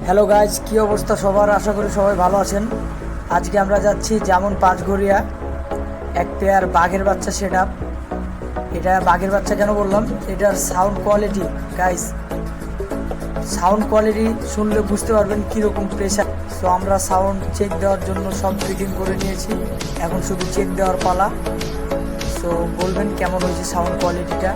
Hello guys, কী অবস্থা সবার? আশা করি সবাই ভালো আছেন। আজকে আমরা যাচ্ছি যেমন পাঁচঘরিয়া এক পেয়ার বাঘের বাচ্চা সেট আপ। এটা বাঘের বাচ্চা কেন বললাম, এটার sound quality guys, sound quality শুনলে বুঝতে পারবেন কীরকম প্রেশার। সো আমরা সাউন্ড চেক দেওয়ার জন্য সব ফিটিং করে নিয়েছি, এখন শুধু চেক দেওয়ার পালা। সো বলবেন কেমন হয়েছে সাউন্ড কোয়ালিটিটা।